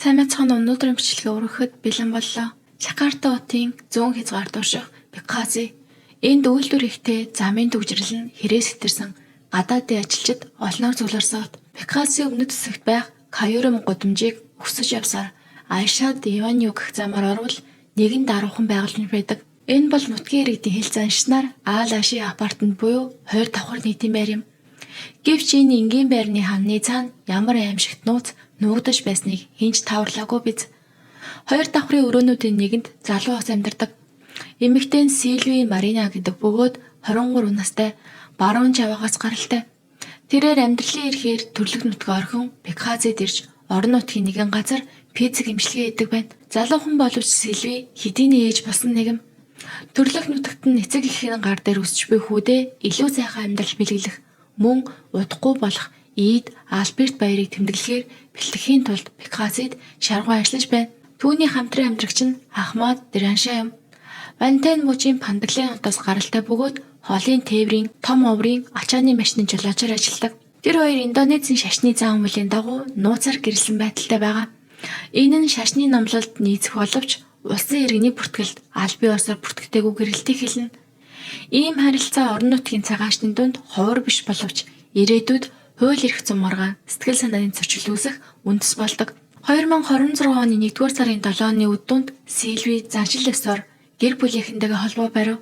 Сайн мэцхан өнөөдрийн бичлэгээ өргөхөд бэлэн боллоо. Жакарта хотын зүүн хязгаар дурших Бекази. Энд үйлдвэр ихтэй замын төвжирэл нь хэрэг сэтэрсэн гадаадын ажилчид олноор цугларсаад Бекази өмнөд хэсэгт байх Кайром гудамжийг өксөж явсаар Айшад Иванью гэх замаар орвол нэгэн даруухан байгуулж байдаг. Энэ бол нутгийн иргэдийн хил заншнаар Аалаши апартанд буюу 2 давхар нийтийн байр юм. Гэвч энэ энгийн байрны хамны цаана ямар аимшигт нууц нуугдаж байсныг хинч тааварлаагүй биз. 2 давхрын өрөөнүүдийн нэгэнд залуу ос амьдардаг. Эмэгтэй нь Сильви Марина гэдэг бөгөөд 23 настай баруун жаваагаас гаралтай. Тэрээр амьдралын эрхээр төрлөх нутгаа орхин Беказид ирж орон нутгийн нэгэн газар пиццэг имчилгээ хийдэг байна. Залуухан боловч Сильви хэдийний ээж болсон нэгэн. Төрлөх нутагт нь эцэг эхийн гар дээр өсч буй хүүдээ илүү сайхан амьдрал бэлгэлэх мөн удахгүй болох Ийд Альберт баярыг тэмдэглэхээр бэлтгэхийн тулд Беказид шаргуу ажиллаж байна. Түүний хамтран амьдрагч нь Ахмад Дранша юм. Вантен мужийн Пандаглын хотоос гаралтай бөгөөд хоолын тээврийн том оврын ачааны машины жолоочоор ажилладаг. Тэр хоёр Индонезийн шашны зан үйлийн дагуу нууцаар гэрэлсэн байдалтай байгаа. Энэ нь шашны номлолд нийцэх боловч улсын иргэний бүртгэлд аль бие осоор бүртгэдэггүй гэрэлтийг хэлнэ. Ийм харилцаа орон нутгийн цагаачны дунд ховор биш боловч ирээдүйд хууль эрх зам маргаан сэтгэл санааны зөрчил үүсэх үндэс болдог. 2026 оны 1-р сарын 7-ны үд дунд Сильви заншил ёсоор гэр бүлийнхэндээ холбоо барив.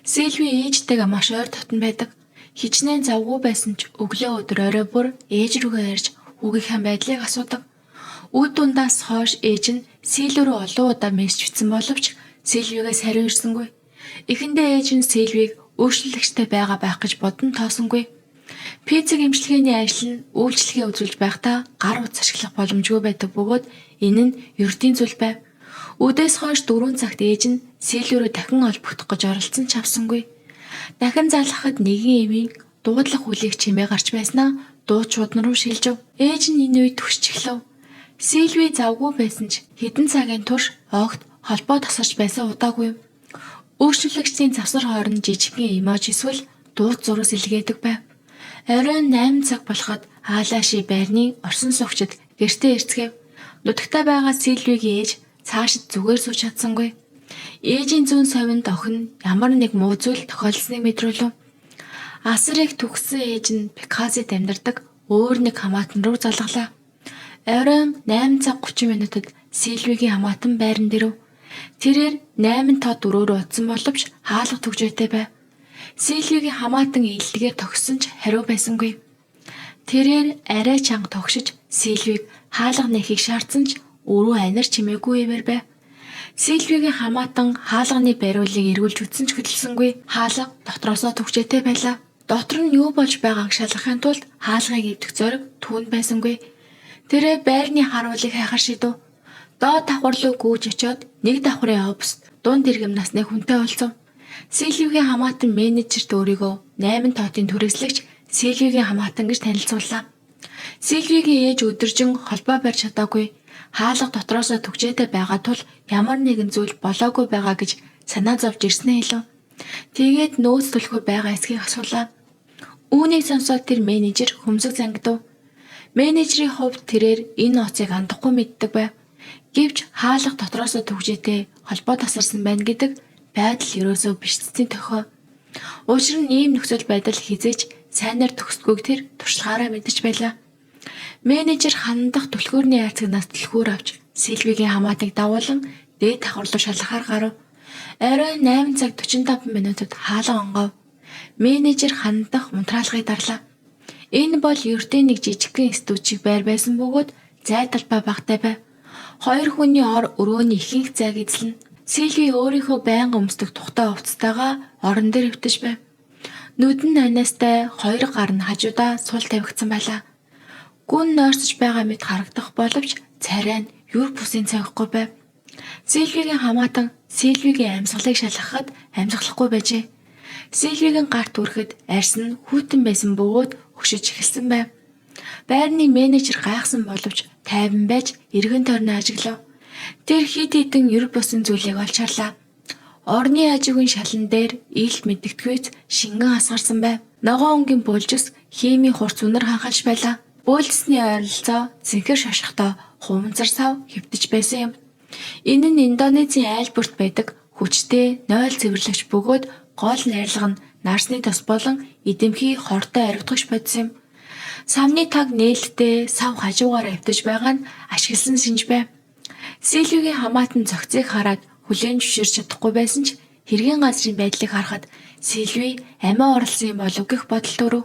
Сильви ээжтэйгээ маш ойр дотн байдаг. Хичнээн завгүй байсан ч өглөө өдөр орой бүр ээж рүүгээ ярьж хүүгийнхээ байдлыг асуудаг. Үд дундаас хойш ээж нь Сильви рүү олон удаа мессеж бичсэн боловч Сильвигээс хариу ирсэнгүй. Эхэндээ ээж нь Сильвиг өөрчлөлттэй байгаа байх гэж бодон тоосонгүй. Пиццэг имчилгээний ажил нь үйлчлэгээ үзүүлж байхдаа гар утас ашиглах боломжгүй байдаг бөгөөд энэ нь ердийн зүйл байв. Үдээс хойш 4 цагт ээж нь Сильви рүү дахин олбогдох гэж оролцсон ч авсангүй. Дахин залгахад нэгэн эвийн дуудлах үлийг чимээ гарч байснаа дуучууд руу шилжив. Ээж нь энэ үед төгсч эхлэв. Сильви завгүй байсан ч хэдэн цагийн турш огт холбоо тасарч байсан удаагүй. Өөрчлөлөгчдийн завсар хооронд жижигхэн эможи эсвэл дууц зураг илгээдэг байв. Оройн 8 цаг болоход Аалаши байрны орсон сувгчид гэртээ ирцгээв. Нутагтаа байгаа Сильвигийн ээж цаашид зүгээр сууж чадсангүй. Ээжийн зүүн совинд охин ямар нэг муу зүйл тохиолдсныг мэдрүүлв. Асар их түгсэн ээж нь Беказид амьдардаг өөр нэг хамаатан руу залгалаа. Оройн 8 цаг 30 минутад Сильвигийн хамаатан байранд ирэв. Тэрээр 8 тоо 4-өөр утсан боловч хаалга төгжөөтэй байв. Сильвигийн хамаатан ээлдгээр тогссон ч хариу байсангүй. Тэрээр арай чанга тогшиж Сильвиг хаалга нэхийг шаардсан ч өөрөө анир чимээгүй юмэр байв. Сильвигийн хамаатан хаалганы бариулыг эргүүлж үтсэн ч хөдөлсөнгүй. Хаалга дотроосоо төгжөөтэй байлаа. Дотор нь юу болж байгааг шалгахын тулд хаалгыг эвдэх зориг түүнд байсангүй. Тэрээр байрны харуулыг хайхаар шийдэв. Доод давхар руу гүйж очиод нэг давхрын овст дунд иргэм насны хүнтэй уулзав. Сильвигийн хамаатан менежерт өөрийгөө 8 тоотын түрээслэгч Сильвигийн хамаатан гэж танилцууллаа. Сильвигийн ээж өдөржин холбоо барьж чадаагүй. Хаалга дотроосоо төгжөөтэй байгаа тул ямар нэгэн зүйл болоогүй байгаа гэж санаа зовж ирснээ хэлв. Тэгээд нөөц төлөхөөр байгаа эсхийг асуулаа. Үүнийг сонсоод тэр менежер хөмсөг зангидав. Менежерийн хувьд тэрээр энэ ноцыг андахгүй мэддэг байв. Гэвч хаалга дотроосоо төгжөөтэй холбоо тасарсан байна гэдэг байдал ерөөсөө бичсэн тохио. Учир нь ийм нөхцөл байдал хизээж сайнаар төгсдгүйг тэр туршлагаараа мэдэж байлаа. Менежер хандах түлхүүрний айцгнаас түлхүүр авч Сильвигийн хамаатыг дагуулan дээд давхар руу шалгахаар гарав. Оройн 8 цаг 45 минутад хаалга онгов. Менежер хандах унтраалгыг дарлаа. Энэ бол ердийн нэг жижигхэн студийг байр байсан бөгөөд зай талбай багтай байв. 2 хүний ор өрөөний ихэнх зайг эзэлнэ. Сильви өөрийнхөө байнга өмсдөх тухтай хувцастайгаа орон дээр хөвтөж байв. Нүдэн анаастай 2 гар нь хажуудаа сул тавигдсан байлаа. Гүн нойрсож байгаа мэт харагдах боловч царай нь юр бусын цавихгүй байв. Сильвигийн хамаатан Сильвигийн амьсгалыг шалгахад амьсгалахгүй байжээ. Сильвигийн гарт хүрэхэд арьс нь хүйтэн байсан бөгөөд хөшөж эхэлсэн байв. Байрны менежер гайхсан боловч тайван байж эргэн тойрноо ажиглав. Тэр хид хідэн юр бусын зүйлийг олж харлаа. Орны хажуугийн шалан дээр ийхт мэддэгтгүйц шингэн асгарсан байв. Ногоон өнгийн булжис химийн хурц үнэр ханхалж байлаа. Бөөлсөний ойролцоо зэнхэр шошгохдоо хуванцар сав хэвтэж байсан юм. Энэ нь Индонезийн айлбарт байдаг хүчтэй 0 цэвэрлэгч бөгөөд гол найрлага нь нарсны тос болон эдэмхий хортой аривдгагч бодис юм. Самны таг нээлттэй сав хажуугаар хэвтэж байгаа нь ашигласан шинж байв. Сильвигийн хамаатан цогцыг хараад хүлээн зөвшөөрч чадахгүй байсан ч хэргийн газрын байдлыг харахад Сильви амиа орлсон юм болов гэх бодол төрөв.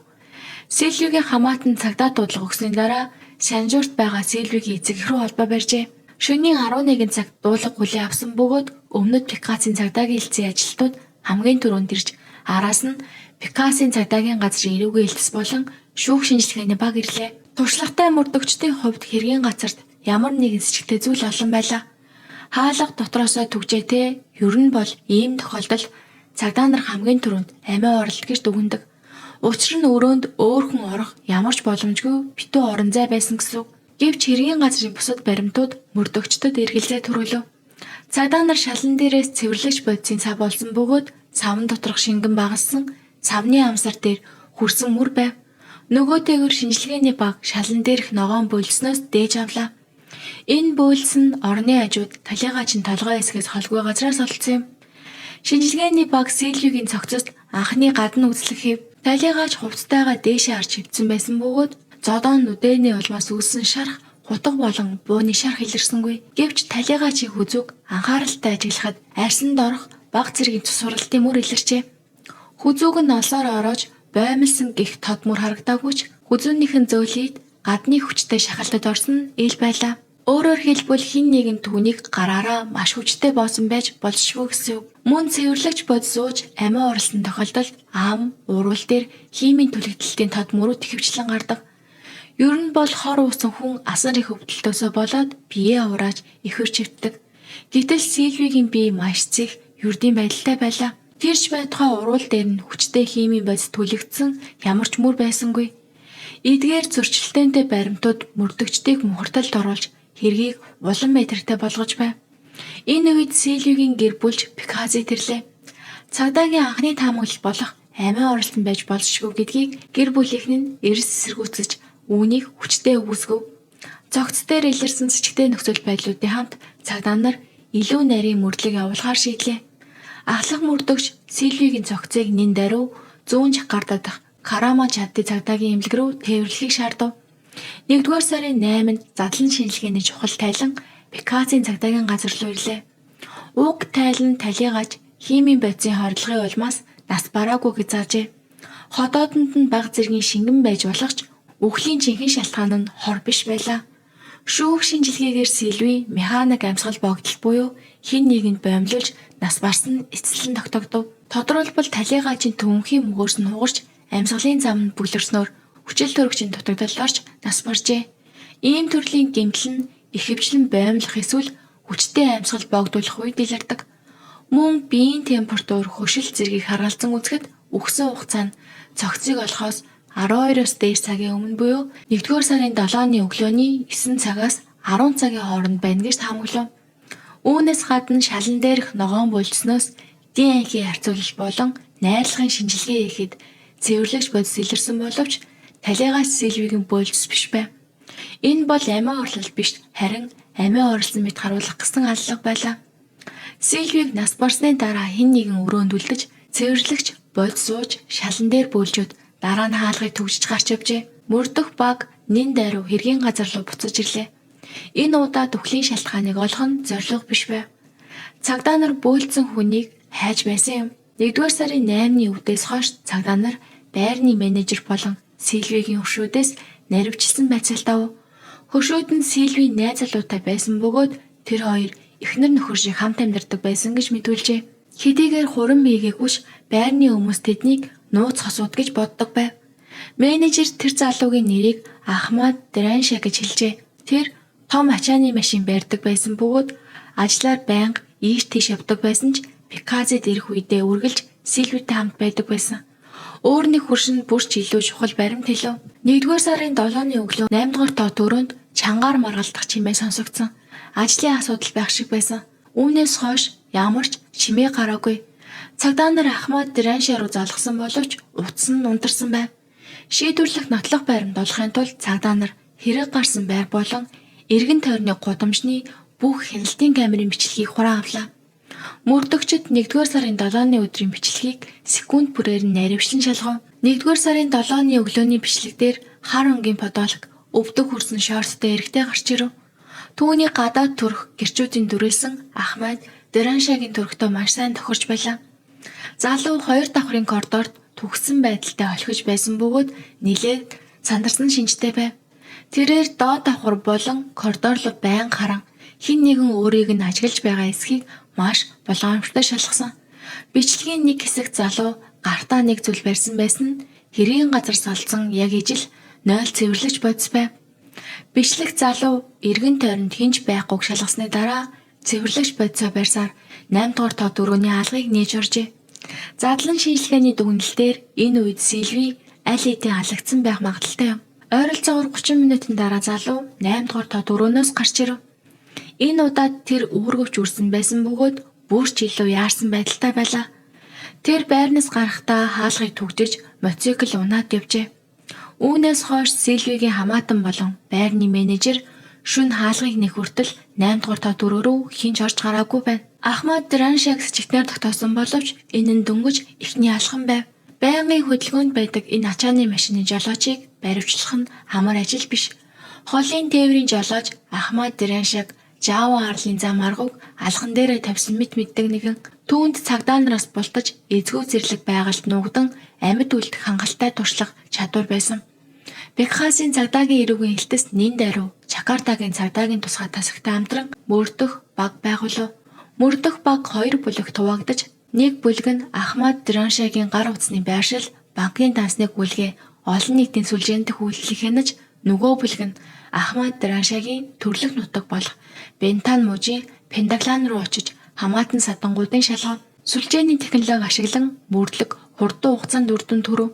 Сильвигийн хамаатан цагдаа дуудлага өгсөний дараа Шанжуурт байгаа Сильвигийн эцэг эх рүү холбоо барьжээ. Шөнийн 11 цагт дуулга хүлээн авсан бөгөөд өмнөд Пикассийн цагдаагийн хэлтсийн ажилтнууд хамгийн түрүүнд ирж араас нь Пикассийн цагдаагийн газрын эрүүгийн хэлтс болон шүүх шинжилгээний баг ирлээ. Туршлагатай мөрдөгчдийн хувьд хэргийн газарт ямар нэгэн сэтгтэй зүйл олон байлаа. Хаалга дотроосоо түгжээ те ер нь бол ийм тохиолдолд цагдаа нар хамгийн түрүүнд амиа орлол гэж дүгнэдэг. Учир нь өрөөнд өөр хүн орох ямар ч боломжгүй битүү орон зай байсан гэсэн үг. Гэвч хэргийн газрын бусад баримтууд мөрдөгчдөд эргэлзээ төрүүлв. Цагдаа нар шалан дээрээс цэвэрлэгч бодисын цав болсон бөгөөд цавн доторх шингэн багассан цавны амсар дээр хүрсэн мөр байв. Нөгөөтэйгөр шинжилгээний баг шалан дээрх ногоон бөлснөөс дээж авлаа. Энэ бөөлс нь орны хажууд талигаачин толгой хэсгээс холгүй газраас олдсон юм. Шинжилгээний баг Сильвигийн цогцост анхны гадна үзлэх хэв талигаач хувцтайгаа дээшээ харж хөвцсөн байсан бөгөөд зодоон нүдэрний улмаас үүссэн шарх хутга болон бууны шарх илэрсэнгүй. Гэвч талигаачийн хүзүүг анхааралтай ажиглахад арьсанд орох баг зэргийн цусварлалтын мөр илэрчээ. Хүзүүг нь олсоор ороож боомлсон гих тод мөр харагдаагүй ч хүзүүнийхэн зөөлийд гадны хүчтэй шахалтад орсон ил байлаа. Өөрөөр хэлбэл хин нэгэн түүнийг гараараа маш хүчтэй боосон байж болшгүй гэсэн үг. Мөн цэвэрлэгч бодис ууж амиа орлсон тохиолдолд ам, уруул дээр химийн түлэгдэлтийн тод мөрөд ихэвчлэн гардаг. Ер нь бол хор уусан хүн асар их өвдөлтөөсөө болоод биеэ урааж ихвэр чивтдэг. Гэтэл Сильвигийн бие маш зэх ердийн байдалтай байлаа. Тэрч байтугай уруул дээр нь хүчтэй химийн бодис түлэгдсэн ямар ч мөр байсангүй. Эдгээр зөрчилдөөнтэй баримтууд мөрдөгчдийг мухарталд оруулж хэргийг улам мэдрэхтэй болгож байв. Энэ үед Сильвигийн гэр бүлч Пикассий тэрлээ. Цагдаагийн анхны таамаглал болох амиа орлсон байж болшгүй гэдгийг гэр бүлийнх нь эрс эсэргүүцэж үүнийг хүчтэй өгөөсгөв. Цогц дээр илэрсэн сэтгтэй нөхцөл байдлуудын хамт цагдаа нар илүү нарийн мөрлөг явуулахар шийдлээ. Ахлах мөрдөгч Сильвигийн цогцыг нэн даруй зүүн Жакартадах Карама чаддын цагдаагийн эмнэлэг рүү тээвэрлэхийг шаардав. 1-р сарын 8-нд задлан шинжилгээний чухал тайлан Пикассийн цагдаагийн газар руу ирлээ. Уг тайлан талигаач химийн бодисын хордлогын улмаас нас бараагүй гэж заажээ. Ходоодонд нь баг зэргийн шингэн байж болох ч үхлийн жинхэнэ шалтгаан нь хор биш байлаа. Шүүх шинжилгээгээр Сильви механик амьсгал богдол буюу хин нэгэнд боомлуулж нас барсан эцэслэн тогтогдов. Тодорхойлбол талигаачийн түнхийн мөгөөс нь хугарч амьсгалын зам нь бүлэрснөөр хүчил төрөгчийн дутагдалд орж нас баржээ. Ийм төрлийн гэмтэл нь ихэвчлэн боомлох эсвэл хүчтэй амьсгал богдуулах үед илэрдэг. Мөн биеийн температур хөшил зэргийг харгалзан үзэхэд үхсэн хугацаа нь цогцыг олохоос 12-оос дээш цагийн өмнө буюу 1-р сарын 7-ны өглөөний 9 цагаас 10 цагийн хооронд байна гэж таамаглав. Үүнээс гадна шалан дээрх ногоон болцсноос ДНХ-ийн харьцуулал болон найрлагын шинжилгээ хийхэд цэвэрлэгч бодис илэрсэн боловч талигаач Сильвигийн болцс биш байв. Энэ бол амиа орлол биш харин амиа орлсон мэт харуулах гэсэн аллага байлаа. Сильвиг нас барсны дараа хэн нэгэн өрөөнд үлдэж цэвэрлэгч бодис сууж шалан дээр бөөлжөөд дараа нь хаалгыг төгжиж гарч явжээ. Мөрдөх баг нэн даруй хэргийн газар руу буцаж ирлээ. Энэ удаад үхлийн шалтгааныг олох нь зорилго биш байв. Цагдаа нар бөөлдсөн хүнийг хайж байсан юм. 1-р сарын 8-ны өвдөөс хойш цагдаа нар байрны менежер болон Сильвигийн хөшүүдээс наривчилсан байцаалт авав. Хөшүүд нь Сильви найз залуутай байсан бөгөөд тэр хоёр эхнэр нөхөр шиг хамт амьдардаг байсан гэж мэдүүлжээ. Хэдийгээр хуран биегээгүйш байрны хүмүүс тэднийг нууц хосууд гэж боддог байв. Менежер тэр залуугийн нэрийг Ахмад Дранша гэж хэлжээ. Тэр том ачааны машин барьдаг байсан бөгөөд ажлаар байнга ийш тийш явдаг байсан ч Пикассид ирэх үедээ үргэлж Сильвитэй хамт байдаг байсан. Өөрний хөршин бүрч илүү чухал баримт хэлв. 1-р сарын 7-ны өглөө 8-р тоо төрөнд чангаар маргалдах чимээ сонсогдсон. Ажлын асуудал байх шиг байсан. Үүнээс хойш ямар ч чимээ гараагүй. Цагдаа нар Ахмад Дранша руу залгасан боловч утас нь унтарсан байв. Шийдвэрлэх нотлох байрамд олохын тулд цагдаа нар хэрэг гарсан байр болон эргэн тойрны гудамжны бүх хяналтын камерын бичлэгийг хураан авлаа. Мөрдөгчд 1-р сарын 7-ны өдрийн бичлэгийг секунд бүрээр нь наривчлан шалгав. 1-р сарын 7-ны өглөөний бичлэгдэр хар өнгийн подолог өвдөг хүрсэн шорттой эрэгтэй гарч ирэв. Түүний гадаад төрх гэрчүүдийн дүрэлсэн Ахмад Драншагийн төрхтөө маш сайн тохирч байлаа. Залуу 2 давхрын коридорт түгсэн байдалтай олхиж байсан бөгөөд нилээд сандарсан шинжтэй байв. Тэрээр доод давхар болон коридор руу байнга харан хэн нэгэн өөрийг нь ажиглаж байгаа эсхийг маш болгоомжтой шалгасан. Бичлэгийн нэг хэсэг залуу гартаа нэг зүйл барьсан байсан нь хэргийн газар салцсан яг ижил 0 цэвэрлэгч бодис байв. Бичлэг залуу эргэн тойронд хинж байхгүйг шалгасны дараа цэвэрлэгч бодисоо барьсаар 8 дугаар тоо дөрөвний алгыг нээж оржээ. Задлан шинжилгээний дүгнэлтээр энэ үед Сильви аль хэдийн алагдсан байх магадaltaй юм. Ойролцоогоор 30 минутын дараа залуу 8 дугаар тоо дөрөвнөөс гарч ирэв. Энэ удаад тэр үүргэвч үрсэн байсан бөгөөд бүр ч илүү яарсан байдалтай байлаа. Тэр байрнаас гарахдаа хаалгыг түгжиж мотоцикл унаад явжээ. Үүнээс хойш Сильвигийн хамаатан болон байрны менежер шөнө хаалгыг нэх хүртэл 8 дугаар тоо дөрөв рүү хинж орж гараагүй байна. Ахмад Драншаг сэтгтнээр тогтоосон боловч энэ нь дөнгөж ихний алхам байв. Байнгын хөдөлгөөнд байдаг энэ ачааны машины жолоочийг баривчлах нь амар ажил биш. Холын тээврийн жолооч Ахмад Драншаг Жава арлын зам аргыг алхан дээрээ тавьсан мэддэг нэгэн түүнд цагдаа нараас бултаж эзгүй зэрлэг байгальд нуугдан амьд үлдэх хангалттай туршлага чадвар байсан. Бекхасын цагдаагийн эрүүгийн хэлтэс нин даруй Жакартагийн цагдаагийн тусгай тасагтай хамтран мөрдөх баг байгуулав. Мөрдөх баг 2 бүлэгт хуваагдаж нэг бүлэг нь Ахмад Драншагийн гар утасны байршил, банкны дансныг хүлгээ олон нийтийн сүлжээнд үйлчлэх хянаж, нөгөө бүлэг нь Ахмад Драншагийн төрлөх нутаг болох Бентан мужийн Пентаклан руу очиж хамаатан садангуудын шалгав. Сүлжээний технологи ашиглан мөрдлөг хурдан хугацаанд үр дүн төрөв.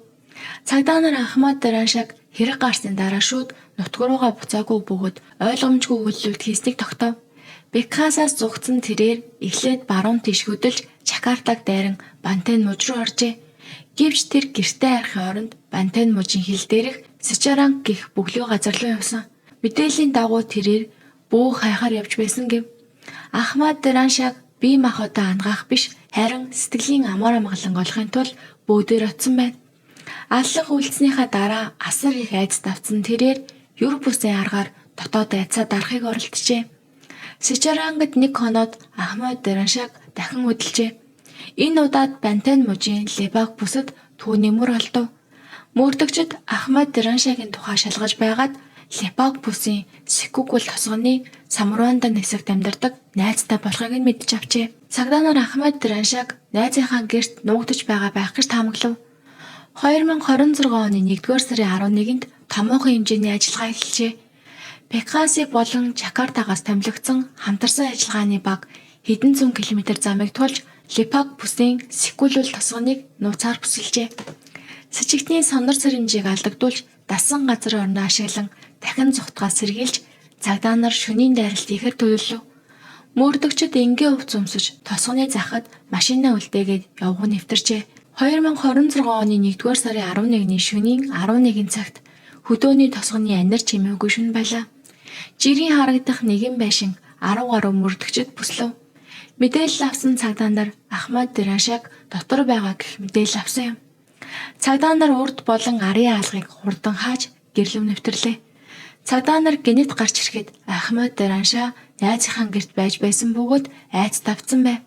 Цагдаа нар Ахмад Драншаг хэрэг гарсны дараа шууд нутг руугаа буцаагүй бөгөөд ойлгомжгүй үйлдэлүүд хийснийг тогтоов. Бекхасаас зугцсан тэрээр эхлээд баруун тийш хөдөлж Жакартаг дайран Бантен муж руу оржээ. Гэвч тэр гэртээ арихын оронд Бантен мужийн хил дээрх Сичаранг гэх бөглөө газар руу явсан. Мэдээллийн дагуу тэрээр бөө хайхаар явж байсан гэв. Ахмад Драншаг бие махбодоо ангаах биш харин сэтгэлийн амар амгалан олохын тулд бөөдөр очсон байна. Аллах үлдснийхаа дараа асар их айдас давтсан тэрээр юр бусын аргаар дотоод айцаа дарахыг оролджээ. Сичарангад нэг хоноод Ахмад Драншаг дахин хөдөлжээ. Энэ удаад Бантен мужийн Лебаг бүсэд түүний мөр олдов. Мөрдөгчд Ахмад Драншагийн тухай шалгаж байгаад Лебаг бүсийн Секүгүл тосгоны Самруанда хэсэгт амьдардаг найзтай болохыг нь мэдж авчээ. Цагдаа нар Ахмад Драншаг найзынхаа гэрт нуугдж байгаа байх гэж таамаглав. 2026 оны 1-р сарын 11-нд томоохон хэмжээний ажиллагаа эхэлжээ. Бекхаси болон Жакартагаас томилогдсон хамтарсан ажиллагааны баг хэдэн зуун километр замыг тулж Лебаг бүсийн Секүгүл тосгоныг нууцаар бүсэлжээ. Сэжигтний сонор сэрэмжийг алдагдуулж дасан газар орноо ашиглан дахин зүхтгаа сэргийлж цагдаа нар шөнийн дайралт ихээр төлөвлөв. Мөрдөгчд энгийн хувц өмсөж тосгоны захад машинаа үлдээгээд явган нэвтэрчээ. 2026 оны 1-р сарын 11-ний шөнийн 11 цагт хөдөөний тосгоны анир чимээгүй шөнө байлаа. Жирийн харагдах нэгэн байшин 10 гаруй мөрдөгчд бүслөв. Мэдээлэл авсан цагдаа нар Ахмад Драншаг дотор байгаа гэх мэдээлэл авсан юм. Цагдаа нар урд болон арын хаалгыг хурдан хааж гэрлэв нэвтрлээ. Цагдаа нар гинэт гарч ирэхэд Ахмад Драншаа найзынхаа гэрт байж байсан бөгөөд айц давтсан байв.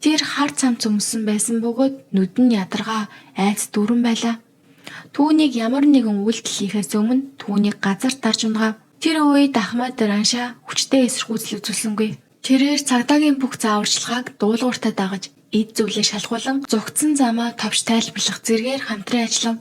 Тэр хар цамц өмссөн байсан бөгөөд нүд нь ядаргаа айц дүүрэн байлаа. Түүнийг ямар нэгэн үйлдэл хийхээс өмнө түүнийг газар тарж унгав. Тэр үед Ахмад Драншаа хүчтэй эсэргүүцэл үзүүлсэнгүй. Тэрээр цагдаагийн бүх зааварчилгааг дуулууртаа дагаж эд зүйлээ шалгуулан зугтсан замаа товч тайлбарлах зэргээр хамтран ажиллав.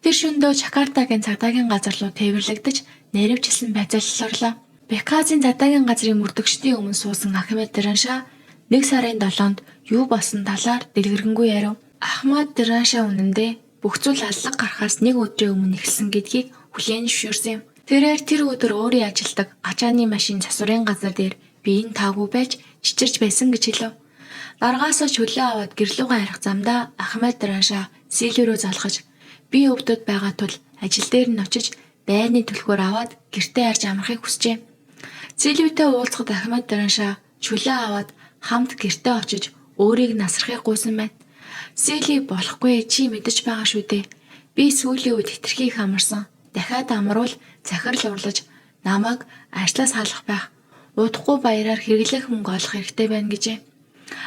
Тэр шөнөдөө Жакартагийн цагдаагийн газар руу тээвэрлэгдэж наривчилсан байцаалал орлоо. Бекхасын цагдаагийн газрын мөрдөгчдийн өмнө суусан Ахмад Драншаа 1 сарын 7-нд юу болсон талаар дэлгэрэнгүй ярив. Ахмад Драншаа үнэндээ бүх зүйл аллах гарахаас 1 өдрийн өмнө эхэлсэн гэдгийг хүлээн зөвшөөрсөн юм. Тэрээр тэр өдөр өөрийн ажилдаг ачааны машин засварын газар дээр биеийн таагүй байж чичирч байсан гэж хэлв. Даргаасаа чөлөө аваад гэрлүүгээ харих замдаа Ахмад Драншаа Сильви рүү залгаж Би өвдөд байгаа тул ажил дээр нь очиж байрны төлхөөр аваад гэртээ харж амрахыг хүсжээ. Сильвитэй уулзахад Ахмад Тараншаа чөлөө аваад хамт гэртээ очиж өөрийг насрахыг гуйсан байна. Сили болохгүй чи мэдэж байгаа шүү дээ. Би сүүлийн үед хэтэрхий их амарсан. Дахиад амруул захирал урлаж намайг ажлаас халах байх. Удахгүй баяраар хэрэглэх мөнгө олох хэрэгтэй байна гэжээ.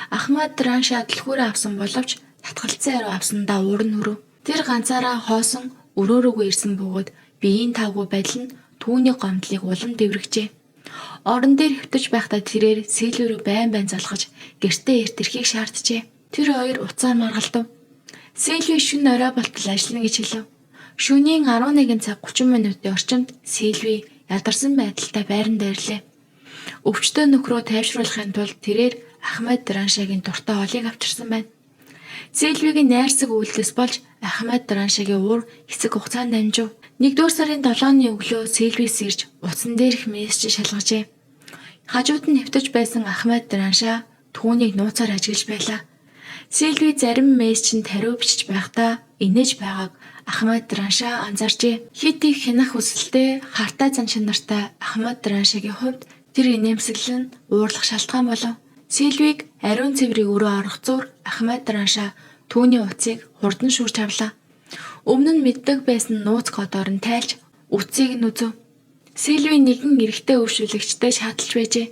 Ахмад Тараншаа дэлгүүрээ авсан боловч татгалцсан хариу авсандаа уур нь хөрөв. Тэр ганцаараа хоосон өрөөрөөгөө ирсэн бөгөөд биеийн тавгүй байдал нь түүний гомдлыг улам дэврэгжээ. Орон дээр хөвтөж байхдаа тэрээр Сильви рүү байн залгаж гэртээ эрт ирэхийг шаарджээ. Тэр хоёр уцаар маргалдав. Сильви шөнө орой болтол ажиллана гэж хэлв. Шөнийн 11 цаг 30 минутын орчимд Сильви ядарсан байдалтай байран дээр ирлээ. Өвчтөө нөхрөө тайвшруулахын тулд тэрээр Ахмад Тараншагийн дуртай олыг авчирсан байна. Сильвигийн найрсаг үйлдэлс болж Ахмад Тараншагийн уур хэсэг хугацаанд дамжив. 1-р сарын 7-ны өглөө Сильвис ирж утсан дээрх мессеж шалгажээ. Хажууд нь нэвтэж байсан Ахмад Тараншаа түүнийг нууцаар ажиглаж байлаа. Сильви зарим мессежинд хариу бичиж байхдаа инээж байгааг Ахмад Тараншаа анзаарчээ. Хит их хянах хүсэлтэй хартай зан чанартай Ахмад Тараншагийн хувьд тэр инээмсэглэл нь уурлах шалтгаан болов. Сильвиг ариун цэврийг өрөө орох зуур Ахмад Тараншаа түүний утсыг хурдан шүүрч авлаа. Өмнө нь мэддэг байсан нууц кодоор нь тайлж утсыг нь үзв. Сильви нэгэн эрэгтэй өвшүүлэгчтэй шатлж байжээ.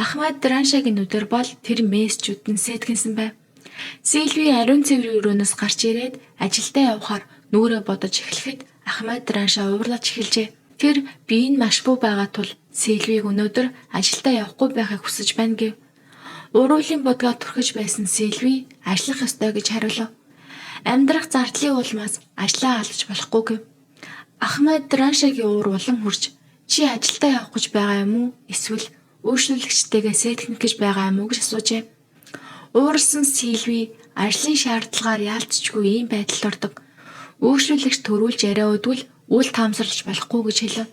Ахмад Тараншагийн нүдэр бол тэр мессежүүд нь сэтгэнсэн байв. Сильви ариун цэврийн өрөөнөөс гарч ирээд ажилдаа явхаар нүрээ бодож эхлэхэд Ахмад Тараншаа уурлаж эхэлжээ. Тэр бие нь маш бүү байгаа тул Сильвиг өнөөдөр ажилдаа явахгүй байхыг хүсэж байна гэв. Уруулын будгаа түрхэж байсан Сильви ажиллах ёстой гэж хариулав. Амьдрах зардлын улмаас ажлаа алж болохгүй гэв. Ахмад Тараншагийн уур улам хурж чи ажилдаа явах гэж байгаа юм уу? Эсвэл өөрчлөлөгчтэйгээ сэтгэх гэж байгаа юм уу гэж асуужээ. Уурсан Сильви ажлын шаардлагаар яалтчгүй ийм байдалд ордог. Өөрчлөлөгч төрүүлж яриа удвал үл таамсарлаж болохгүй гэж хэлв.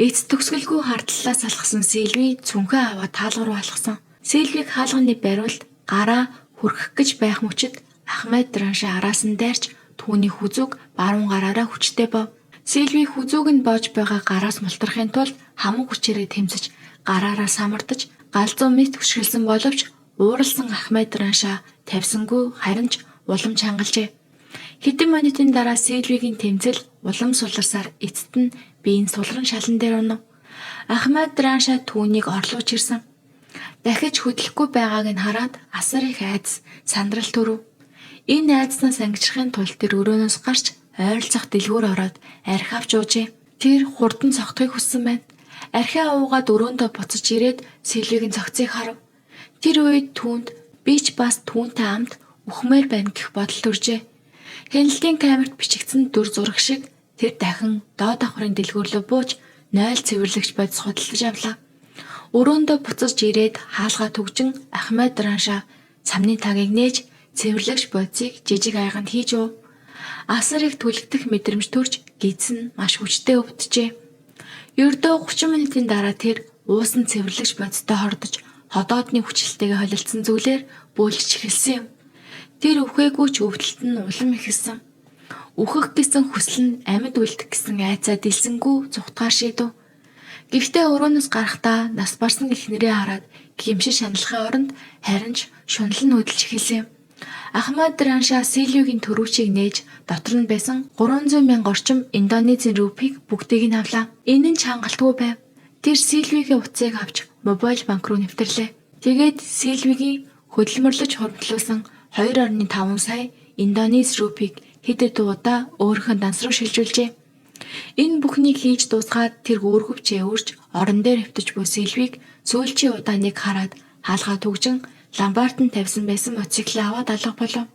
Эц төгсгөлгүй хардлалаас алхсан Сильви цүнхээ аваад таалга руу алхсан. Сильвиг хаалганы бариулт гараа хүрхэх гэж байх мөчид Ахмад Тараншаа араас нь дайрч түүний хүзүүг баруун гараараа хүчтэй бов. Сильви хүзүүг нь боож байгаа гараас мултрахын тулд хамаг хүчээрээ тэмцэж гараараа самардаж галзуу мэт хөшгөлсөн боловч ууралсан Ахмад Тараншаа тавьсангүй харин ч улам чангалжээ. Хэдэн минутын дараа Сильвигийн тэмцэл улам суларсаар эцэст нь биеийн сулран шалан дээр унав. Ахмад Тараншаа түүнийг орлууч ирсэн. Дахиж хөдлөхгүй байгааг нь хараад асар их айдас сандрал төрөв. Энэ айдаснаас ангижрахын тулд тэр өрөөнөөс гарч ойролцох дэлгүүр ороод архи авч уужээ. Тэр хурдан цогтхыг хүссэн байна. Архиа уугаад өрөөндөө буцаж ирээд Сильвигийн цогцыг харав. Тэр үед түүнд би ч бас түүнтэй хамт үхмээр байна гэх бодол төржээ. Хяналтын камерт бичигдсэн дүр зураг шиг тэр дахин доод давхрын дэлгүүр рүү бууж 0 цэвэрлэгч бодис худалдаж авлаа. Өрөөндөө буцаж ирээд хаалгаа түгжин Ахмад Тараншаа цамны тагийг нээж цэвэрлэгч бодисыг жижиг айганд хийж өв. Асар их түлэгдэх мэдрэмж төрж гидсэн маш хүчтэй өвдөжээ. Ердөө 30 минутын дараа тэр уусан цэвэрлэгч бодистой хордож ходоодны хүчилтэйгээ холилдсон зүйлээр бөөлж эхэлсэн юм. Тэр өвхөөгүй ч өвдөлт нь улам ихэлсэн. Үхэх гэсэн хүсэл нь амьд үлдэх гэсэн айцаа дэлсэнгүй зүхтгаар шийдэв. Гэхдээ өрөөнөөс гарахдаа нас барсан эхнэрээ хараад гимшиж шаналхын оронд харин ч шунал нь хөдөлж эхэлсэн юм. Ахмад Тараншаа Сильвигийн төрүүчийг нээж дотор нь байсан 300,000 орчим Индонезийн рупиг бүгдийг нь авлаа. Энэ нь чангалтгүй байв. Тэр Сильвигийн утсыг авч мобайл банк руу нэвтрлээ. Тэгээд Сильвигийн хөдөлмөрлөж хуримтлуулсан 2.5 сая Индонез рупиг хэд хэдэн удаа өөрийнхөө данс руу шилжүүлжээ. Энэ бүхнийг хийж дуусгаад тэр өөргөвчөө өрж орон дээр хөвтөж буй Сильвиг сүүлчийн удааныг хараад хаалгаа түгжин ламбарт нь тавьсан байсан мотоциклээ аваад алга болов.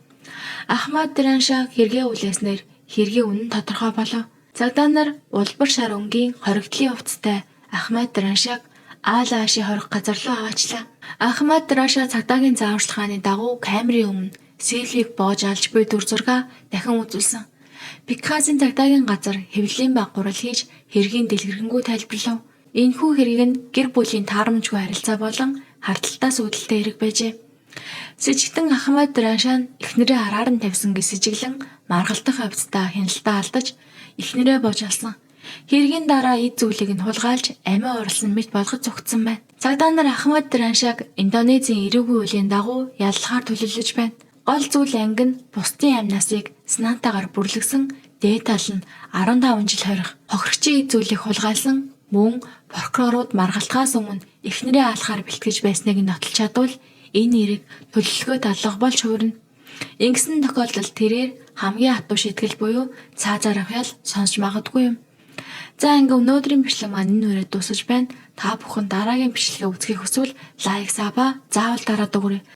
Ахмад Тараншаа хэрэгээ үлээснээр хэргийн үнэн тодорхой болов. Цагдаа нар улбар шар өнгийн хоригдлын хувцастай Ахмад Тараншааг Аалааши хорих газар руу аваачлаа. Ахмад Тараншаа цагдаагийн зааварчилгааны дагуу камерын өмнө Сильвиг боож алж буй дүр зургаа дахин үзүүлсэн. Пикассийн цагдаагийн газар хэвлэлийн баггуурал хийж хэргийн дэлгэрэнгүй тайлбарлав. Энэхүү хэрэг нь гэр бүлийн таарамжгүй харилцаа болон хардталтаас үүдэлтэй хэрэг байжээ. Сэжигтэн Ахмад Раншан эхнэрээ араар нь тавьсан гэж сэжиглэн маргалдах явцдаа хяналтаа алдаж эхнэрээ бож алсан. Хэргийн дараа эд зүйлийг нь хулгайлж амиа орлсон мэт болгож зүгтсэн байна. Цагдаа нар Ахмад Раншаг Индонезийн эрүүгийн үеийн дагуу яллахаар төлөвлөж байна. Гол зүйл анги нь бусдын амнасыг санаатаагаар бүрлэгсэн дээд тал нь 15 жил хорих хохирогчийн эд зүйлийг хулгайлсан мөн прокурорууд маргалтахаас өмнө эхнэрээ алахаар бэлтгэж байсныг нь нотолж чадвал энэ нэрийг төлөвлөгөө талах болж хувирна. Ингэсэн тохиолдолд тэрээр хамгийн хатуу шийтгэл буюу цаазаар авахял сонсч магадгүй юм. За ингээ өнөөдрийн бичлэг маань энэ үрээ дуусаж байна. Та бүхэн дараагийн бичлэгээ үзхийг хүсвэл лайк, саба заавал дараад өгөөрэй.